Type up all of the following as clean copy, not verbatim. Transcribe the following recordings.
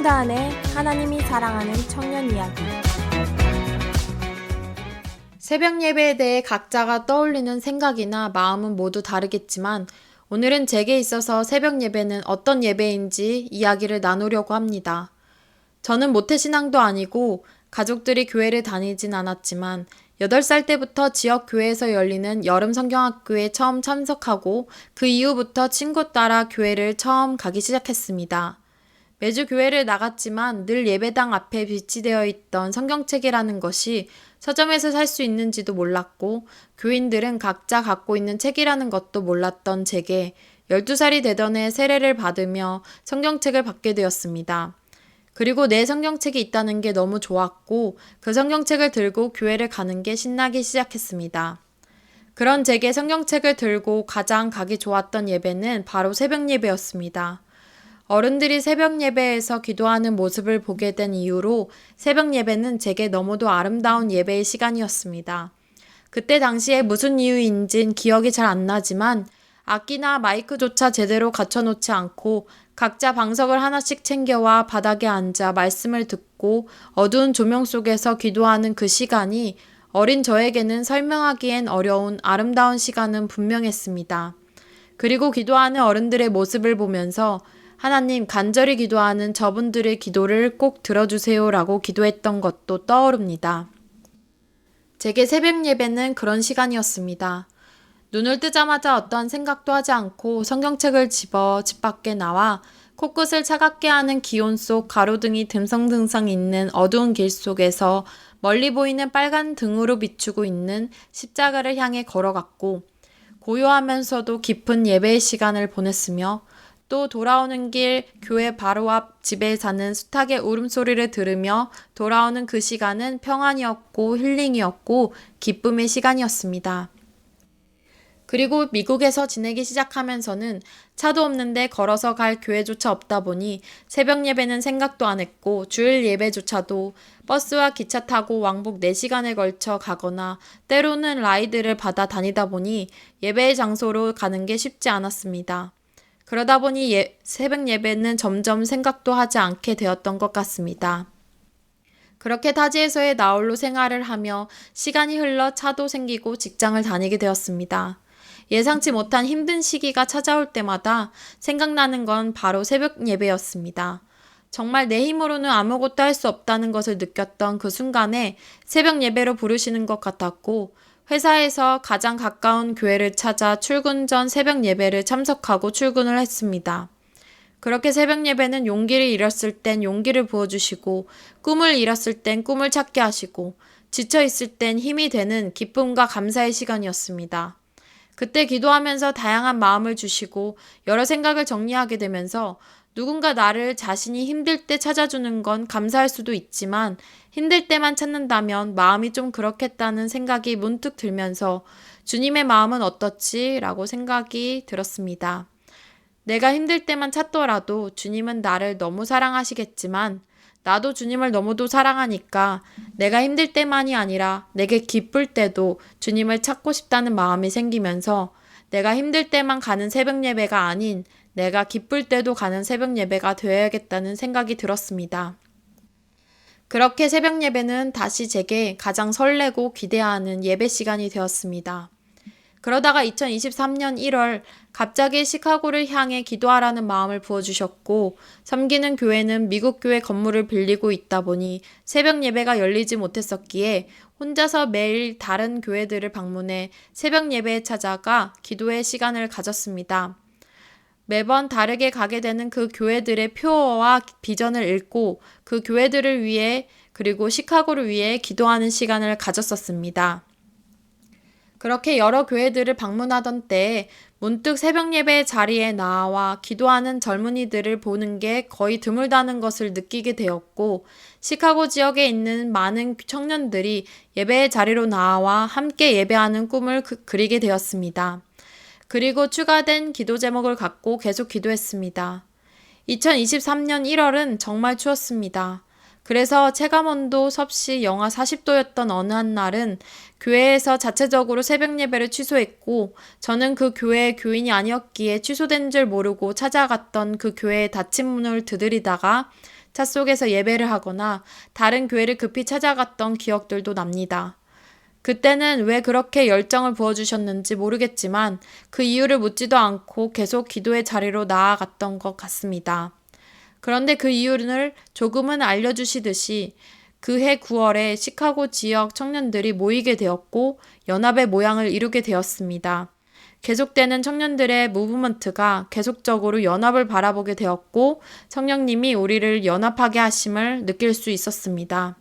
성도 안에 하나님이 사랑하는 청년 이야기. 새벽 예배에 대해 각자가 떠올리는 생각이나 마음은 모두 다르겠지만 오늘은 제게 있어서 새벽 예배는 어떤 예배인지 이야기를 나누려고 합니다. 저는 모태신앙도 아니고 가족들이 교회를 다니진 않았지만 8살 때부터 지역 교회에서 열리는 여름 성경학교에 처음 참석하고 그 이후부터 친구 따라 교회를 처음 가기 시작했습니다. 매주 교회를 나갔지만 늘 예배당 앞에 비치되어 있던 성경책이라는 것이 서점에서 살 수 있는지도 몰랐고 교인들은 각자 갖고 있는 책이라는 것도 몰랐던 제게 12살이 되던 해 세례를 받으며 성경책을 받게 되었습니다. 그리고 내 성경책이 있다는 게 너무 좋았고 그 성경책을 들고 교회를 가는 게 신나기 시작했습니다. 그런 제게 성경책을 들고 가장 가기 좋았던 예배는 바로 새벽 예배였습니다. 어른들이 새벽 예배에서 기도하는 모습을 보게 된 이후로 새벽 예배는 제게 너무도 아름다운 예배의 시간이었습니다. 그때 당시에 무슨 이유인진 기억이 잘 안 나지만 악기나 마이크조차 제대로 갖춰놓지 않고 각자 방석을 하나씩 챙겨와 바닥에 앉아 말씀을 듣고 어두운 조명 속에서 기도하는 그 시간이 어린 저에게는 설명하기엔 어려운 아름다운 시간은 분명했습니다. 그리고 기도하는 어른들의 모습을 보면서 하나님, 간절히 기도하는 저분들의 기도를 꼭 들어주세요라고 기도했던 것도 떠오릅니다. 제게 새벽 예배는 그런 시간이었습니다. 눈을 뜨자마자 어떠한 생각도 하지 않고 성경책을 집어 집 밖에 나와 코끝을 차갑게 하는 기온 속 가로등이 듬성듬성 있는 어두운 길 속에서 멀리 보이는 빨간 등으로 비추고 있는 십자가를 향해 걸어갔고 고요하면서도 깊은 예배의 시간을 보냈으며 또 돌아오는 길 교회 바로 앞 집에 사는 수탉의 울음소리를 들으며 돌아오는 그 시간은 평안이었고 힐링이었고 기쁨의 시간이었습니다. 그리고 미국에서 지내기 시작하면서는 차도 없는데 걸어서 갈 교회조차 없다 보니 새벽 예배는 생각도 안 했고 주일 예배조차도 버스와 기차 타고 왕복 4시간에 걸쳐 가거나 때로는 라이드를 받아 다니다 보니 예배의 장소로 가는 게 쉽지 않았습니다. 그러다 보니 새벽 예배는 점점 생각도 하지 않게 되었던 것 같습니다. 그렇게 타지에서의 나홀로 생활을 하며 시간이 흘러 차도 생기고 직장을 다니게 되었습니다. 예상치 못한 힘든 시기가 찾아올 때마다 생각나는 건 바로 새벽 예배였습니다. 정말 내 힘으로는 아무것도 할 수 없다는 것을 느꼈던 그 순간에 새벽 예배로 부르시는 것 같았고 회사에서 가장 가까운 교회를 찾아 출근 전 새벽 예배를 참석하고 출근을 했습니다. 그렇게 새벽 예배는 용기를 잃었을 땐 용기를 부어주시고 꿈을 잃었을 땐 꿈을 찾게 하시고 지쳐있을 땐 힘이 되는 기쁨과 감사의 시간이었습니다. 그때 기도하면서 다양한 마음을 주시고 여러 생각을 정리하게 되면서 누군가 나를 자신이 힘들 때 찾아주는 건 감사할 수도 있지만 힘들 때만 찾는다면 마음이 좀 그렇겠다는 생각이 문득 들면서 주님의 마음은 어떻지? 라고 생각이 들었습니다. 내가 힘들 때만 찾더라도 주님은 나를 너무 사랑하시겠지만 나도 주님을 너무도 사랑하니까 내가 힘들 때만이 아니라 내게 기쁠 때도 주님을 찾고 싶다는 마음이 생기면서 내가 힘들 때만 가는 새벽 예배가 아닌 내가 기쁠 때도 가는 새벽 예배가 되어야겠다는 생각이 들었습니다. 그렇게 새벽 예배는 다시 제게 가장 설레고 기대하는 예배 시간이 되었습니다. 그러다가 2023년 1월 갑자기 시카고를 향해 기도하라는 마음을 부어주셨고 섬기는 교회는 미국 교회 건물을 빌리고 있다 보니 새벽 예배가 열리지 못했었기에 혼자서 매일 다른 교회들을 방문해 새벽 예배에 찾아가 기도의 시간을 가졌습니다. 매번 다르게 가게 되는 그 교회들의 표어와 비전을 읽고 그 교회들을 위해 그리고 시카고를 위해 기도하는 시간을 가졌었습니다. 그렇게 여러 교회들을 방문하던 때에 문득 새벽 예배 자리에 나와 기도하는 젊은이들을 보는 게 거의 드물다는 것을 느끼게 되었고 시카고 지역에 있는 많은 청년들이 예배의 자리로 나와 함께 예배하는 꿈을 그리게 되었습니다. 그리고 추가된 기도 제목을 갖고 계속 기도했습니다. 2023년 1월은 정말 추웠습니다. 그래서 체감온도 섭씨 영하 40도였던 어느 한 날은 교회에서 자체적으로 새벽 예배를 취소했고, 저는 그 교회의 교인이 아니었기에 취소된 줄 모르고 찾아갔던 그 교회의 닫힌 문을 두드리다가 차 속에서 예배를 하거나 다른 교회를 급히 찾아갔던 기억들도 납니다. 그때는 왜 그렇게 열정을 부어주셨는지 모르겠지만 그 이유를 묻지도 않고 계속 기도의 자리로 나아갔던 것 같습니다. 그런데 그 이유를 조금은 알려주시듯이 그해 9월에 시카고 지역 청년들이 모이게 되었고 연합의 모양을 이루게 되었습니다. 계속되는 청년들의 무브먼트가 계속적으로 연합을 바라보게 되었고 성령님이 우리를 연합하게 하심을 느낄 수 있었습니다.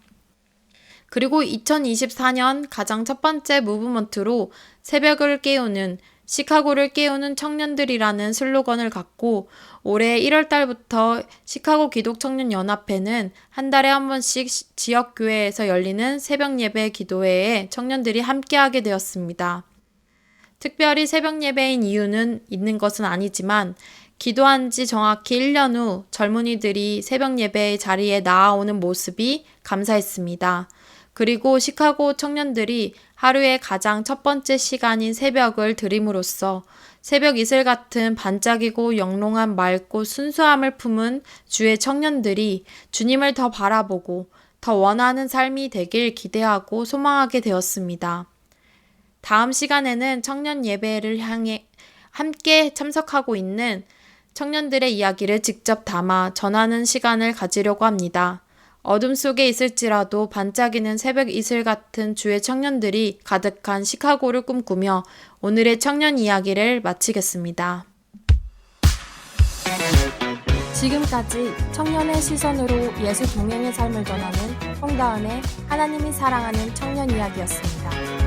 그리고 2024년 가장 첫 번째 무브먼트로 새벽을 깨우는 시카고를 깨우는 청년들이라는 슬로건을 갖고 올해 1월 달부터 시카고 기독청년연합회는 한 달에 한 번씩 지역교회에서 열리는 새벽 예배 기도회에 청년들이 함께하게 되었습니다. 특별히 새벽 예배인 이유는 있는 것은 아니지만 기도한 지 정확히 1년 후 젊은이들이 새벽 예배의 자리에 나아오는 모습이 감사했습니다. 그리고 시카고 청년들이 하루의 가장 첫 번째 시간인 새벽을 드림으로써 새벽 이슬 같은 반짝이고 영롱한 맑고 순수함을 품은 주의 청년들이 주님을 더 바라보고 더 원하는 삶이 되길 기대하고 소망하게 되었습니다. 다음 시간에는 청년 예배를 향해 함께 참석하고 있는 청년들의 이야기를 직접 담아 전하는 시간을 가지려고 합니다. 어둠 속에 있을지라도 반짝이는 새벽 이슬 같은 주의 청년들이 가득한 시카고를 꿈꾸며 오늘의 청년 이야기를 마치겠습니다. 지금까지 청년의 시선으로 예수 동행의 삶을 전하는 홍다은의 하나님이 사랑하는 청년 이야기였습니다.